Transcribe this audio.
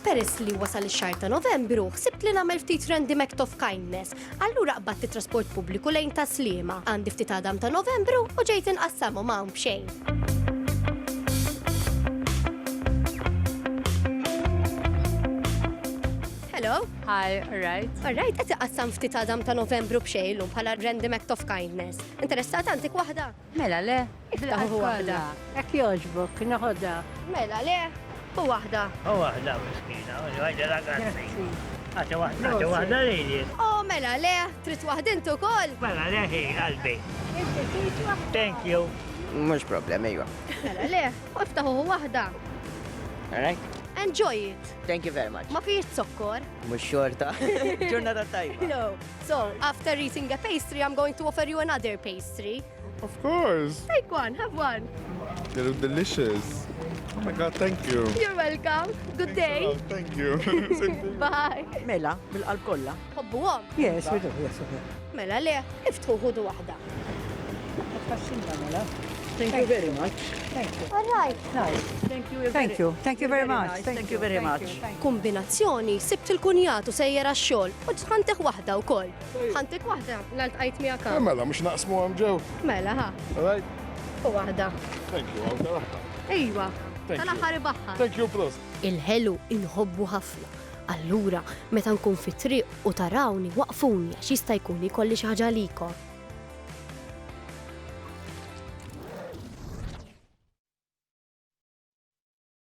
Peress li wasal ix-xahar ta' Novembru, ħsibt li nagħmel ftit random act of kindness. Allura qabadt it-trasport pubbliku lejn ta' Sliema. Għandi ftit għadam ta' Novembru u ġejt inqassamu m'hawn b'xejn. Hello? Hi, alright. Alright, qed iqassam ftit għadam ta' Novembru b'xejn bħala random act of kindness. Interessat għandik waħda? Mela le, Iftaħu waħda. Ek joġbok, naħodha. Mela le, u waħda. U waħda miskina, u waħda ragazzi. Għata waħda lili. Oh, mela le, trid waħdintu kol. Mela le ħin qalbi. Thank you. Mux problem, ejwa. Mela le, u iftaħu waħda. Alright? Enjoy it. Thank you very much. Ma fiex sokkor. Mux xorta. Ġurnata tajba. No. So, after eating a pastry, I'm going to offer you another pastry. Of course. Take one, have one. They look delicious. Oh my God, thank you. You're welcome. Good day. Oh, thank you. Bye. Mela, bil-qalb kollha. Hobbu għom. Yes, we do, yes, we do. Mela le, iftħu ħudu waħda. Thank you very much. All right. Thank you very much. Thank you very much. Kombinazzjoni, sibt il-kunjatu sejjera x-xogħol u ħantek waħda wkoll. Ħantek waħda, l-altqajt miegħek hawn. Mela, mux naqsmu għam ġew. Mela ha, Alright? u waħda. Thank you, għam taraħta. Ejwa, Thank you. tal-aħħar baħħar. Thank you, plus. Il-ħelu inħobbu ħafna. Allura, meta nkun fit-triq u tarawni waqfuni għax jista' jkun ikolli xi ħaġa likom.